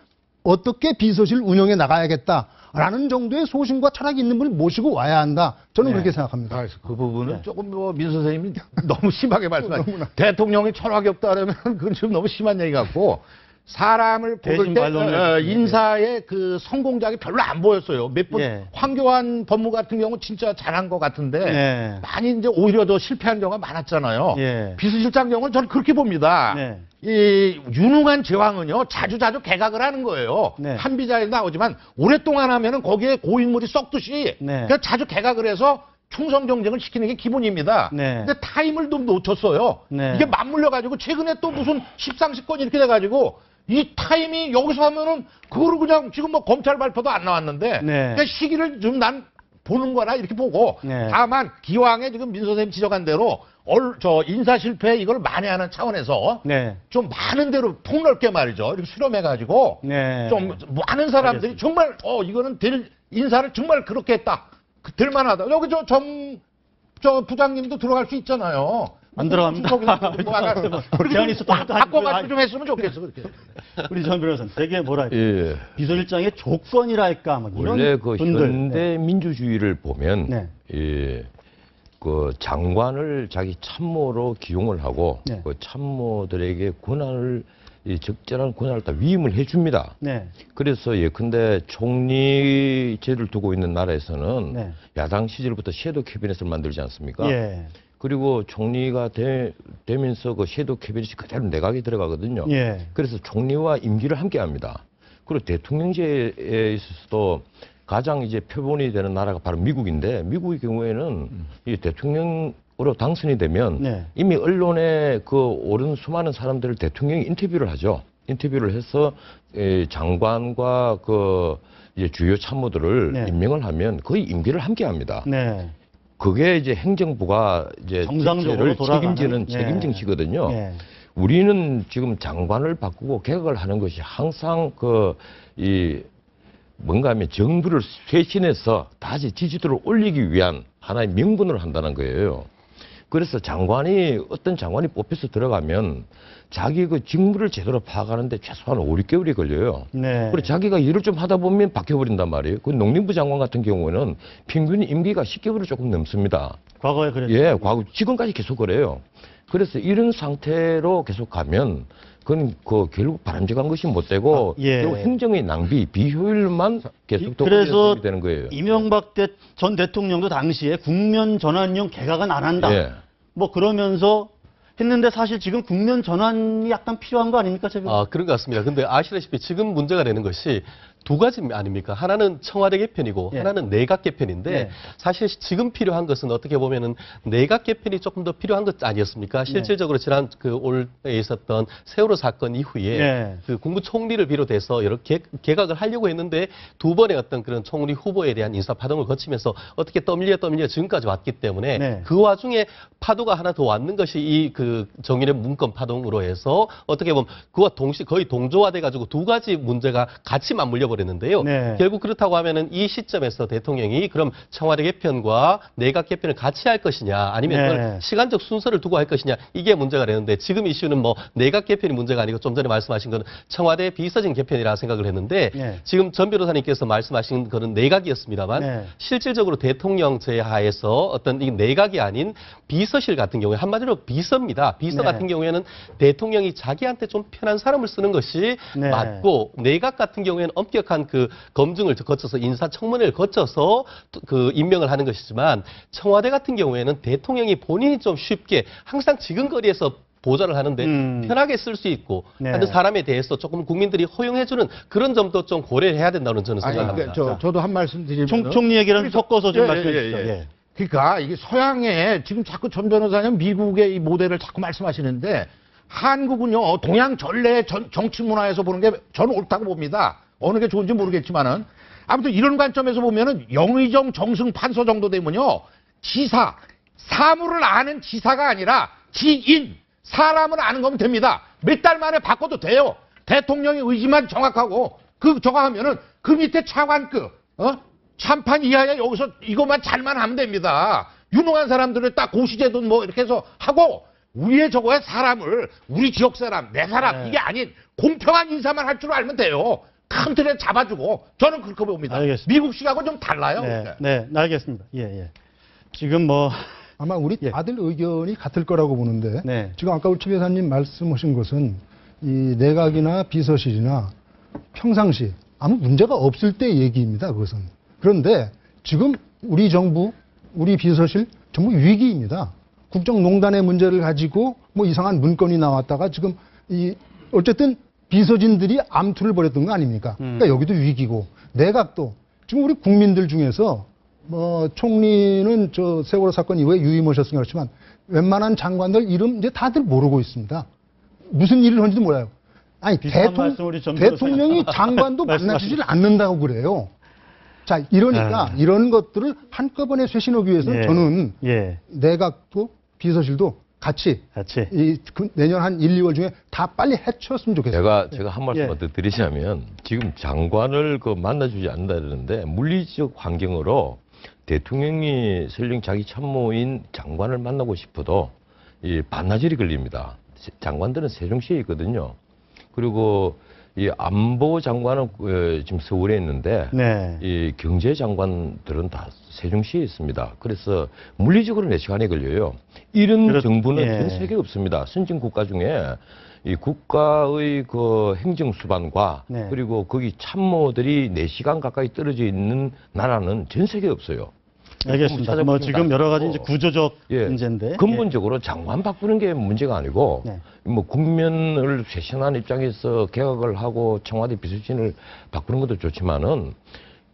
어떻게 비서실 운영해 나가야겠다라는 정도의 소신과 철학이 있는 분을 모시고 와야 한다. 저는 네. 그렇게 생각합니다. 그 부분은 네. 조금 민 선생님이 너무 심하게 말씀하시죠. 대통령이 철학이 없다 그러면 그건 좀 너무 심한 얘기 같고 사람을 대신 뽑을 때 반론을 인사의 그 성공작이 별로 안 보였어요. 몇 번 예. 황교안 법무 같은 경우 진짜 잘한 것 같은데 네. 많이 이제 오히려 더 실패한 경우가 많았잖아요. 예. 비서실장 경우는 저는 그렇게 봅니다. 네. 이 유능한 제왕은요 자주 개각을 하는 거예요. 네. 한비자에 나오지만 오랫동안 하면은 거기에 고인물이 썩듯이 네. 그냥 자주 개각을 해서 충성 경쟁을 시키는 게 기본입니다. 네. 근데 타임을 좀 놓쳤어요. 네. 이게 맞물려 가지고 최근에 또 무슨 십상십권 이렇게 돼 가지고 이 타임이 여기서 하면은 그거를 그냥 지금 뭐 검찰 발표도 안 나왔는데 네. 그냥 시기를 좀 난 보는 거라 이렇게 보고 네. 다만 기왕에 지금 민 선생님 지적한 대로 저 인사 실패 이걸 만회하는 차원에서 네. 좀 많은 대로 폭넓게 말이죠. 이렇게 수렴해가지고 네. 좀 많은 사람들이 알겠습니다. 정말 이거는 인사를 정말 그렇게 했다. 될 만하다. 여기 저 부장님도 들어갈 수 있잖아요. 안 들어갑니다. 제안이 있었던 것도 아니고. 바꿔가지고 좀 했으면 좋겠어. 그렇게. 우리 전 변호사님, 되게 뭐랄까. 예. 비서실장의 조건이랄까. 뭐 이런 원래 그 분들. 현대 민주주의를 보면 네. 그 장관을 자기 참모로 기용을 하고 네. 그 참모들에게 권한을 이 적절한 권한을 다 위임을 해줍니다. 네. 그래서 예컨대 총리제를 두고 있는 나라에서는 네. 야당 시절부터 섀도우 캐비넷을 만들지 않습니까? 예. 그리고 총리가 되면서 그 섀도우 캐비넷이 그대로 내각에 들어가거든요. 예. 그래서 총리와 임기를 함께 합니다. 그리고 대통령제에 있어서도 가장 이제 표본이 되는 나라가 바로 미국인데 미국의 경우에는 이 대통령으로 당선이 되면 네. 이미 언론에 그 오른 수많은 사람들을 대통령이 인터뷰를 하죠. 인터뷰를 해서 장관과 그 이제 주요 참모들을 네. 임명을 하면 거의 임기를 함께 합니다. 네. 그게 이제 행정부가 이제 정상적으로 정치를 돌아가는, 책임지는 예. 책임정치거든요. 예. 우리는 지금 장관을 바꾸고 개혁을 하는 것이 항상 뭔가 하면 정부를 쇄신해서 다시 지지도를 올리기 위한 하나의 명분을 한다는 거예요. 그래서 어떤 장관이 뽑혀서 들어가면 자기 그 직무를 제대로 파악하는데 최소한 5, 6개월이 걸려요. 네. 그리고 자기가 일을 좀 하다 보면 바뀌어버린단 말이에요. 그 농림부 장관 같은 경우는 평균 임기가 10개월이 조금 넘습니다. 과거에 그랬죠. 예, 지금까지 계속 그래요. 그래서 이런 상태로 계속 가면 그건 결국 바람직한 것이 못 되고 예. 결국 행정의 낭비, 비효율만 계속 더 그래서 되는 거예요. 이명박 전 대통령도 당시에 국면 전환용 개각은 안 한다. 예. 뭐 그러면서 했는데 사실 지금 국면 전환이 약간 필요한 거 아닙니까, 지금? 그런 것 같습니다. 근데 아시다시피 지금 문제가 되는 것이 두 가지 아닙니까? 하나는 청와대 개편이고 예. 하나는 내각 개편인데 네. 사실 지금 필요한 것은 어떻게 보면은 내각 개편이 조금 더 필요한 것 아니었습니까? 실질적으로 지난 올해 있었던 세월호 사건 이후에 네. 그 국무총리를 비롯해서 여러 개각을 하려고 했는데 두 번의 어떤 그런 총리 후보에 대한 인사 파동을 거치면서 어떻게 떠밀려 지금까지 왔기 때문에 네. 그 와중에 파도가 하나 더 왔는 것이 이 그 정인의 문건 파동으로 해서 어떻게 보면 그와 거의 동조화돼 가지고 두 가지 문제가 같이 맞물려 버렸는데요. 네. 결국 그렇다고 하면은 이 시점에서 대통령이 그럼 청와대 개편과 내각 개편을 같이 할 것이냐 아니면 네. 그걸 시간적 순서를 두고 할 것이냐 이게 문제가 되는데 지금 이슈는 뭐 내각 개편이 문제가 아니고 좀 전에 말씀하신 거는 청와대 비서진 개편이라 생각을 했는데 네. 지금 전 변호사님께서 말씀하신 거는 내각이었습니다만 네. 실질적으로 대통령제 하에서 어떤 이 내각이 아닌 비서실 같은 경우에 한마디로 비서입니다. 비서 네. 같은 경우에는 대통령이 자기한테 좀 편한 사람을 쓰는 것이 네. 맞고 내각 같은 경우에는 엄격한 그 검증을 거쳐서 인사청문회를 거쳐서 그 임명을 하는 것이지만 청와대 같은 경우에는 대통령이 본인이 좀 쉽게 항상 지근거리에서 보좌를 하는데 편하게 쓸 수 있고 네. 하는 사람에 대해서 조금 국민들이 허용해주는 그런 점도 좀 고려를 해야 된다는 저는 생각합니다. 저도 한 말씀 드리면 총리 얘기랑 섞어서 좀 말씀해 주시죠. 예. 그러니까 이게 서양에 지금 자꾸 전 변호사님 미국의 이 모델을 자꾸 말씀하시는데 한국은요 동양 전례 정치 문화에서 보는 게 저는 옳다고 봅니다. 어느 게 좋은지 모르겠지만은 아무튼 이런 관점에서 보면은 영의정 정승 판서 정도 되면요 지사 사물을 아는 지사가 아니라 지인 사람을 아는 거면 됩니다. 몇 달 만에 바꿔도 돼요. 대통령의 의지만 정확하고 저거 하면은 그 밑에 차관급 참판 이하에 여기서 이것만 잘만 하면 됩니다. 유능한 사람들을 딱 고시제돈 뭐 이렇게 해서 하고 위에 저거에 사람을 우리 지역 사람 내 사람 네. 이게 아닌 공평한 인사만 할 줄 알면 돼요. 큰 틀에 잡아주고 저는 그렇게 봅니다. 알겠습니다. 미국식하고 좀 달라요. 네, 알겠습니다. 예. 지금 뭐 아마 우리 다들 의견이 같을 거라고 보는데 네. 지금 아까 우리 최 변호사님 말씀하신 것은 이 내각이나 비서실이나 평상시 아무 문제가 없을 때 얘기입니다. 그것은. 그런데 지금 우리 정부, 우리 비서실 전부 위기입니다. 국정농단의 문제를 가지고 뭐 이상한 문건이 나왔다가 지금 어쨌든 비서진들이 암투를 벌였던 거 아닙니까? 그러니까 여기도 위기고 내각도 지금 우리 국민들 중에서 뭐 총리는 저 세월호 사건 이후에 유임하셨으니까 그렇지만 웬만한 장관들 이름 이제 다들 모르고 있습니다. 무슨 일을 하는지도 몰라요. 아니 비슷한 말씀 우리 전 대통령이 장관도 만나주질 않는다고 그래요. 자, 이러니까 이런 것들을 한꺼번에 쇄신하기 위해서 예. 저는 예. 내각도 비서실도 같이 내년 한 1, 2월 중에 다 빨리 해치웠으면 좋겠어요. 제가 한 말씀 더 드리자면 지금 장관을 만나주지 않는다는데 물리적 환경으로 대통령이 설령 자기 참모인 장관을 만나고 싶어도 이 반나절이 걸립니다. 장관들은 세종시에 있거든요. 그리고 이 안보 장관은 지금 서울에 있는데 이 경제 장관들은 다 세종시에 있습니다. 그래서 물리적으로 4시간이 걸려요. 이런 정부는 전 세계에 없습니다. 선진 국가 중에 이 국가의 그 행정 수반과 그리고 거기 참모들이 4시간 가까이 떨어져 있는 나라는 전 세계에 없어요. 알겠습니다. 뭐 지금 여러 가지 이제 구조적 문제인데 근본적으로 장관 바꾸는 게 문제가 아니고 뭐 국면을 쇄신하는 입장에서 개혁을 하고 청와대 비서진을 바꾸는 것도 좋지만은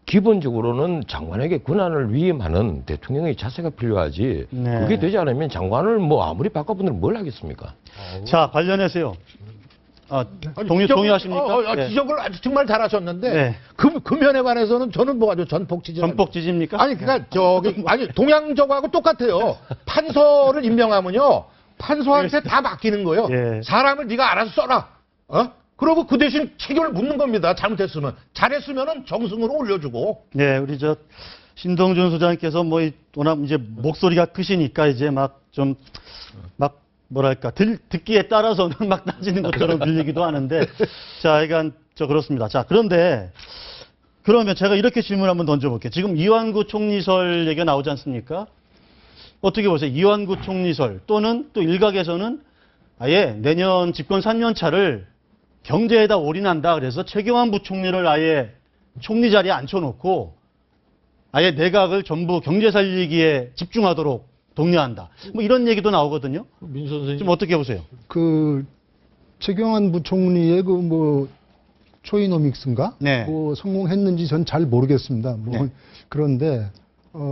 기본적으로는 장관에게 권한을 위임하는 대통령의 자세가 필요하지. 그게 되지 않으면 장관을 뭐 아무리 바꿔보면 뭘 하겠습니까? 자, 관련해서요. 동의하십니까? 지적을 아주 정말 잘하셨는데 금연에 관해서는 저는 뭐가죠? 전폭지지입니까? 아니 그러니까 아니 동양적하고 똑같아요. 판서를 임명하면요 판서한테 다 맡기는 거예요. 사람을 네가 알아서 써라. 그러고 그 대신 책임을 묻는 겁니다. 잘못했으면. 잘했으면은 정승으로 올려주고. 네, 우리 신동준 소장님께서 워낙 이제 목소리가 크시니까 이제 뭐랄까 듣기에 따라서는 막 따지는 것처럼 들리기도 하는데 자, 그러니까 그렇습니다. 자, 그러면 제가 이렇게 질문 한번 던져볼게요. 지금 이완구 총리설 얘기가 나오지 않습니까? 어떻게 보세요? 이완구 총리설 또는 또 일각에서는 아예 내년 집권 3년 차를 경제에다 올인한다. 그래서 최경환 부총리를 아예 총리 자리에 앉혀놓고 아예 내각을 전부 경제 살리기에 집중하도록 독려한다. 뭐 이런 얘기도 나오거든요. 민 선생님 좀 어떻게 보세요? 최경환 부총리의 초이노믹스인가? 성공했는지 전 잘 모르겠습니다. 그런데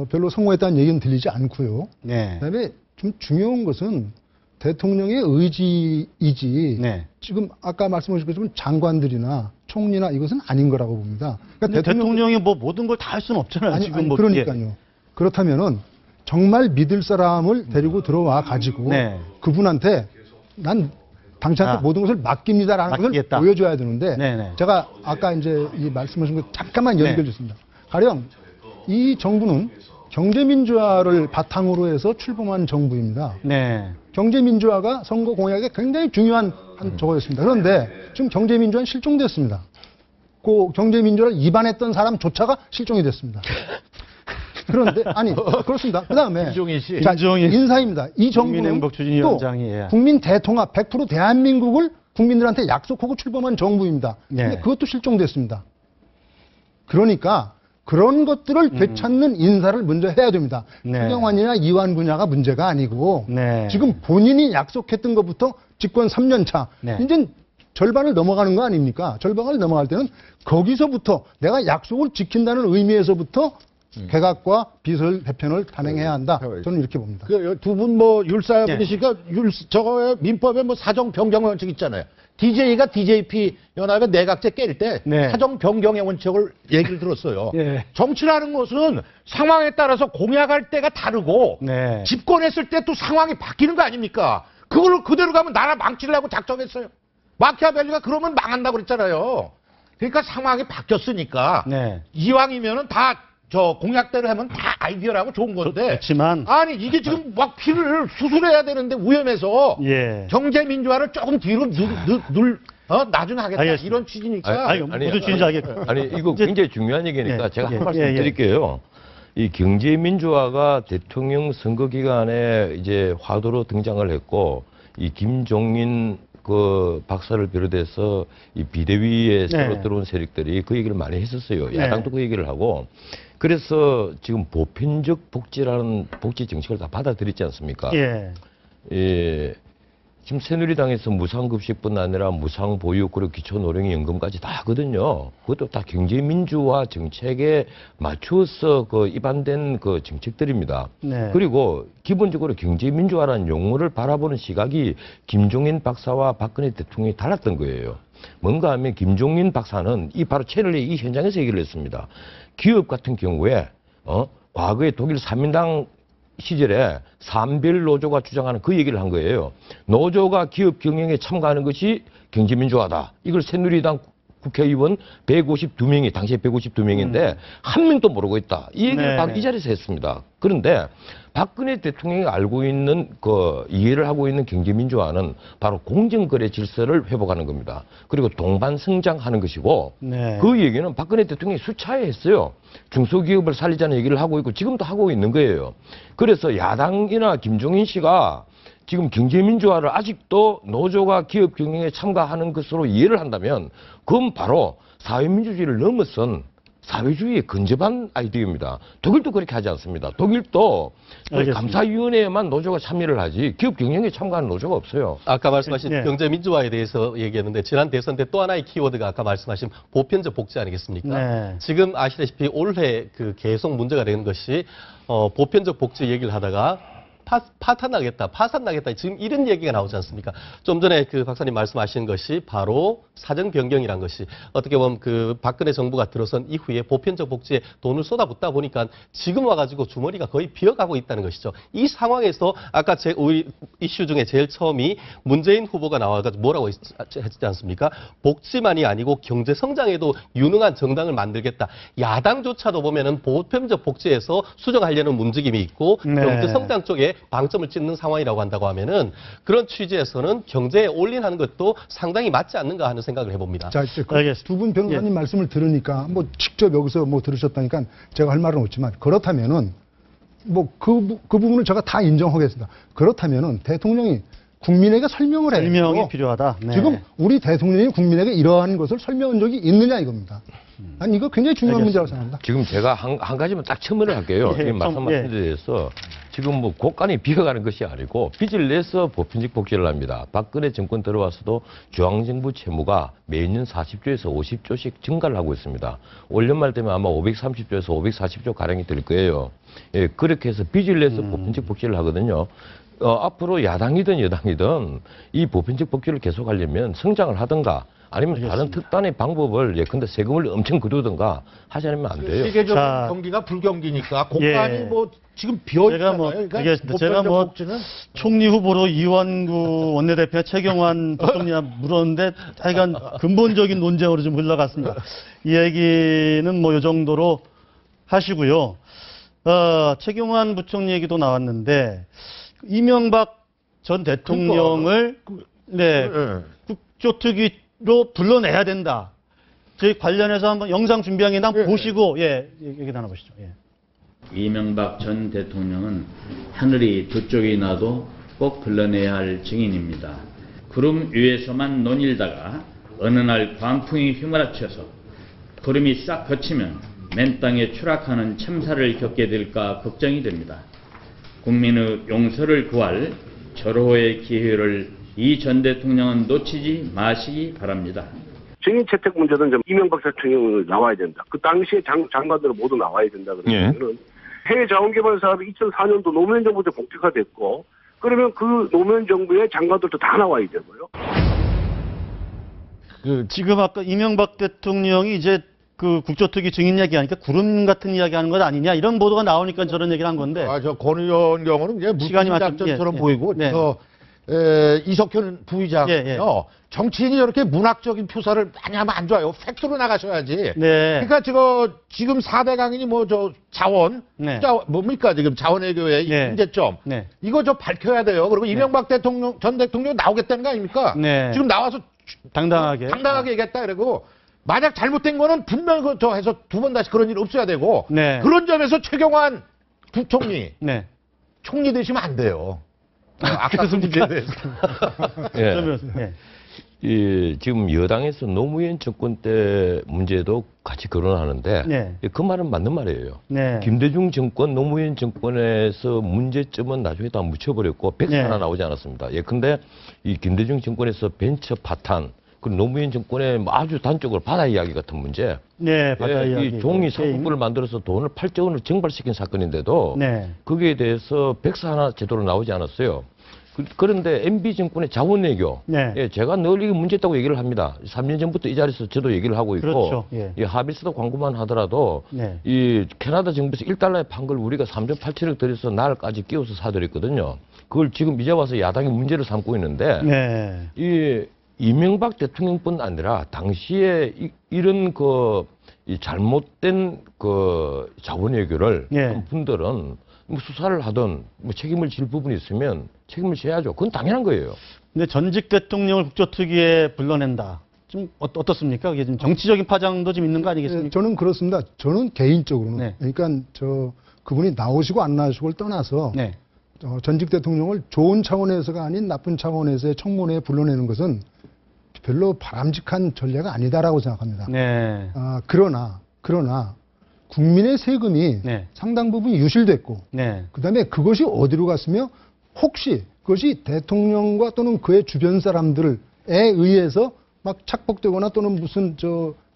별로 성공했다는 얘기는 들리지 않고요. 그다음에 좀 중요한 것은 대통령의 의지이지 지금 아까 말씀하셨지만 장관들이나 총리나 이것은 아닌 거라고 봅니다. 그러니까 대통령이 뭐 모든 걸 다 할 수는 없잖아요. 지금 그러니까요. 그렇다면은 정말 믿을 사람을 데리고 들어와 가지고 그분한테 난 당신한테 모든 것을 맡깁니다라는 것을 보여줘야 되는데 제가 아까 이제 이 말씀하신 거 잠깐만 연결해 줬습니다. 가령 이 정부는 경제민주화를 바탕으로 해서 출범한 정부입니다. 경제민주화가 선거 공약에 굉장히 중요한 저거였습니다. 그런데 지금 경제민주화는 실종됐습니다. 그 경제민주화를 위반했던 사람조차가 실종이 됐습니다. 그런데 그렇습니다. 그다음에 인사입니다. 이 정부는 또 국민 대통합 100% 대한민국을 국민들한테 약속하고 출범한 정부입니다. 근데 그것도 실종됐습니다. 그러니까 그런 것들을 되찾는 인사를 먼저 해야 됩니다. 최경환이나 이완구냐가 문제가 아니고 지금 본인이 약속했던 것부터 집권 3년 차 이제 절반을 넘어가는 거 아닙니까? 절반을 넘어갈 때는 거기서부터 내가 약속을 지킨다는 의미에서부터 개각과 비서실 개편을 단행해야 한다. 저는 이렇게 봅니다. 두 분 율사분이시니까 저거에 민법에 사정 변경 원칙 있잖아요. DJ가 DJP 연합의 내각제 깰 때 사정 변경의 원칙을 얘기를 들었어요. 정치라는 것은 상황에 따라서 공약할 때가 다르고 집권했을 때 또 상황이 바뀌는 거 아닙니까? 그걸 그대로 가면 나라 망치려고 작정했어요. 마키아벨리가 그러면 망한다고 그랬잖아요. 그러니까 상황이 바뀌었으니까 이왕이면은 다 공약대로 하면 다 아이디어라고 좋은 건데. 그렇지만. 아니, 이게 지금 막 피를 수술해야 되는데 위험해서. 경제민주화를 조금 뒤로 나중에 하겠다. 알겠습니다. 이런 취지니까. 무슨 취지인지 알겠고. 이거 굉장히 중요한 얘기니까 제가 한 말씀 드릴게요. 이 경제민주화가 대통령 선거 기간에 이제 화두로 등장을 했고, 이 김종인 박사를 비롯해서 이 비대위에 새로 들어온 세력들이 그 얘기를 많이 했었어요. 야당도 그 얘기를 하고. 그래서 지금 보편적 복지라는 복지 정책을 다 받아들였지 않습니까? 지금 새누리당에서 무상급식뿐 아니라 무상보육 그리고 기초노령연금까지 다 하거든요. 그것도 다 경제민주화 정책에 맞추어서 그 입안된 그 정책들입니다. 네. 그리고 기본적으로 경제민주화라는 용어를 바라보는 시각이 김종인 박사와 박근혜 대통령이 달랐던 거예요. 뭔가 하면 김종인 박사는 이 바로 채널A 이 현장에서 얘기를 했습니다. 기업 같은 경우에 과거에 독일 삼인당 시절에 산별 노조가 주장하는 그 얘기를 한 거예요. 노조가 기업 경영에 참가하는 것이 경제민주화다. 이걸 새누리당 국회의원 152명이 당시에 152명인데 한 명도 모르고 있다. 이 얘기를 네. 바로 이 자리에서 했습니다. 그런데 박근혜 대통령이 알고 있는 그 이해를 하고 있는 경제민주화는 바로 공정거래 질서를 회복하는 겁니다. 그리고 동반 성장하는 것이고 네. 그 얘기는 박근혜 대통령이 수차례 했어요. 중소기업을 살리자는 얘기를 하고 있고 지금도 하고 있는 거예요. 그래서 야당이나 김종인 씨가 지금 경제민주화를 아직도 노조가 기업 경영에 참가하는 것으로 이해를 한다면 그건 바로 사회민주주의를 넘어선 사회주의에 근접한 아이디어입니다. 독일도 그렇게 하지 않습니다. 독일도 알겠습니다. 감사위원회에만 노조가 참여를 하지 기업 경영에 참가하는 노조가 없어요. 아까 말씀하신 네. 경제민주화에 대해서 얘기했는데 지난 대선 때 또 하나의 키워드가 아까 말씀하신 보편적 복지 아니겠습니까? 네. 지금 아시다시피 올해 그 계속 문제가 되는 것이 보편적 복지 얘기를 하다가 파산나겠다. 지금 이런 얘기가 나오지 않습니까? 좀 전에 그 박사님 말씀하신 것이 바로 사정 변경이란 것이 어떻게 보면 그 박근혜 정부가 들어선 이후에 보편적 복지에 돈을 쏟아붓다 보니까 지금 와가지고 주머니가 거의 비어가고 있다는 것이죠. 이 상황에서 아까 우리 이슈 중에 제일 처음이 문재인 후보가 나와가지고 뭐라고 했지 않습니까? 복지만이 아니고 경제 성장에도 유능한 정당을 만들겠다. 야당조차도 보면은 보편적 복지에서 수정하려는 움직임이 있고 네. 경제 성장 쪽에 방점을 찍는 상황이라고 한다고 하면은 그런 취지에서는 경제에 올인하는 것도 상당히 맞지 않는가 하는 생각을 해봅니다. 자, 이제 알겠습니다. 두 분 변호사님 예. 말씀을 들으니까 뭐 직접 여기서 뭐 들으셨다니까 제가 할 말은 없지만 그렇다면은 뭐 그 부분을 제가 다 인정하겠습니다. 그렇다면은 대통령이 국민에게 설명을 해요. 설명이 필요하다. 네. 지금 우리 대통령이 국민에게 이러한 것을 설명한 적이 있느냐 이겁니다. 난 이거 굉장히 중요한 문제라고 생각합니다. 지금 제가 한 가지만 딱 첨언을 할게요. 예, 이 말씀하신 데 대해서 지금 뭐 곳간이 비어가는 것이 아니고 빚을 내서 보편적 복지를 합니다. 박근혜 정권 들어와서도 중앙정부 채무가 매년 40조에서 50조씩 증가를 하고 있습니다. 올 연말 되면 아마 530조에서 540조 가량이 될 거예요. 예, 그렇게 해서 빚을 내서 보편적 복지를 하거든요. 앞으로 야당이든 여당이든 이 보편적 복지를 계속하려면 성장을 하든가 아니면 다른 특단의 방법을 예컨대 세금을 엄청 거두든가 하지 않으면 안 돼요. 세계적인 자, 경기가 불경기니까 공간이 예. 뭐 지금 비어 제가 있잖아요. 뭐 그러니까 알겠습니다. 제가 보편적 뭐 복지는 총리 후보로 이완구 원내대표 최경환 부총리가 물었는데 하여간 근본적인 논쟁으로 좀 흘러갔습니다. 이 얘기는 뭐 이 정도로 하시고요. 최경환 부총리 얘기도 나왔는데 이명박 전 대통령을 네, 국조특위로 불러내야 된다. 저희 관련해서 한번 영상 준비한 게 한번 보시고 얘기 나눠보시죠. 예. 이명박 전 대통령은 하늘이 두 쪽이 나도 꼭 불러내야 할 증인입니다. 구름 위에서만 논일다가 어느 날 광풍이 휘몰아쳐서 구름이 싹 걷히면 맨 땅에 추락하는 참사를 겪게 될까 걱정이 됩니다. 국민의 용서를 구할 절호의 기회를 이 전 대통령은 놓치지 마시기 바랍니다. 증인 채택 문제는 좀 이명박 대통령이 나와야 된다. 그 당시에 장관들은 모두 나와야 된다. 그러면은 해외 자원개발 사업이 2004년도 노무현 정부 때 본격화됐고, 그러면 그 노무현 정부의 장관들도 다 나와야 되고요. 지금 아까 이명박 대통령이 이제 그 국조특위 증인 얘기하니까 구름 같은 이야기 하는 것 아니냐 이런 보도가 나오니까 저런 얘기를 한 건데. 저 권 의원 경우는 이제 시간이 무작전처럼 예, 보이고 네. 이석현 부의장은요. 예. 정치인이 저렇게 문학적인 표사를 많이 하면 안 좋아요. 팩트로 나가셔야지. 네. 그러니까 지금 4대 강인이 뭐 자원, 네. 뭡니까 지금 자원외교의 네. 문제점. 네. 이거 밝혀야 돼요. 그리고 이명박 전 대통령 나오겠다는 거 아닙니까? 네. 지금 나와서 당당하게 얘기했다 그러고 만약 잘못된 거는 분명히 해서 두 번 다시 그런 일 없어야 되고 네. 그런 점에서 최경환 부총리 네. 총리 되시면 안 돼요. 아까 그 문제에 대해서. 예. 그러면 네. 지금 여당에서 노무현 정권 때 문제도 같이 거론하는데 네. 그 말은 맞는 말이에요. 네. 김대중 정권, 노무현 정권에서 문제점은 나중에 다 묻혀버렸고 백서 네. 하나 나오지 않았습니다. 예컨대 이 김대중 정권에서 벤처 파탄, 그리고 노무현 정권의 아주 단적으로 바다 이야기 같은 문제. 네, 바다 이 이야기. 종이 게임. 사국부를 만들어서 돈을 8조 원을 증발시킨 사건인데도 네. 거기에 대해서 백서 하나 제대로 나오지 않았어요. 그런데 MB 정권의 자원 외교, 네. 예, 제가 늘 이게 문제있다고 얘기를 합니다. 3년 전부터 이 자리에서 저도 얘기를 하고 있고, 그렇죠. 예. 이 하비스도 광고만 하더라도 네. 이 캐나다 정부에서 1달러에 판 걸 우리가 3.87억 들여서 날까지 끼워서 사들였거든요. 그걸 지금 이제 와서 야당이 문제를 삼고 있는데, 네. 이 이명박 대통령뿐 아니라 당시에 이런 이 잘못된 자원 외교를 예. 한 분들은 뭐 수사를 하든 뭐 책임을 질 부분이 있으면 책임을 져야죠. 그건 당연한 거예요. 근데 전직 대통령을 국조특위에 불러낸다. 좀 어떻습니까? 이게 좀 정치적인 파장도 좀 있는 거 아니겠습니까? 저는 그렇습니다. 저는 개인적으로는 네. 그러니까 그분이 나오시고 안 나오시고를 떠나서 네. 전직 대통령을 좋은 차원에서가 아닌 나쁜 차원에서의 청문회에 불러내는 것은 별로 바람직한 전례가 아니다라고 생각합니다. 네. 그러나 국민의 세금이 네. 상당 부분 유실됐고 네. 그다음에 그것이 어디로 갔으며 혹시 그것이 대통령과 또는 그의 주변 사람들에 의해서 막 착복되거나 또는 무슨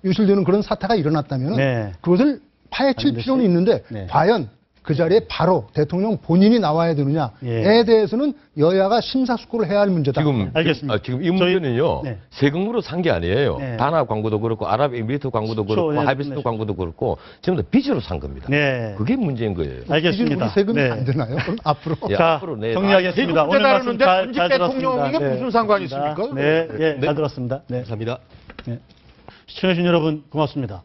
유실되는 그런 사태가 일어났다면 네. 그것을 파헤칠 필요는 있는데 네. 과연 그 자리에 바로 대통령 본인이 나와야 되느냐에 예. 대해서는 여야가 심사숙고를 해야 할 문제다. 알겠습니다. 지금 이 문제는요. 네. 세금으로 산 게 아니에요. 네. 다나 광고도 그렇고 아랍에미리트 광고도 그렇죠. 그렇고 네. 하비스트 네. 광고도 그렇고 전부 다 빚으로 산 겁니다. 네. 그게 문제인 거예요. 알겠습니다. 우리 세금이 네. 안 되나요? 그럼 앞으로. 예, 자, 앞으로 네. 정리하겠습니다. 오늘 말씀 다루는데 잘 전직 대통령에게 들었습니다. 무슨 상관이 고맙습니다. 있습니까? 네, 예, 잘 들었습니다. 네. 감사합니다. 네. 시청해주신 여러분 고맙습니다.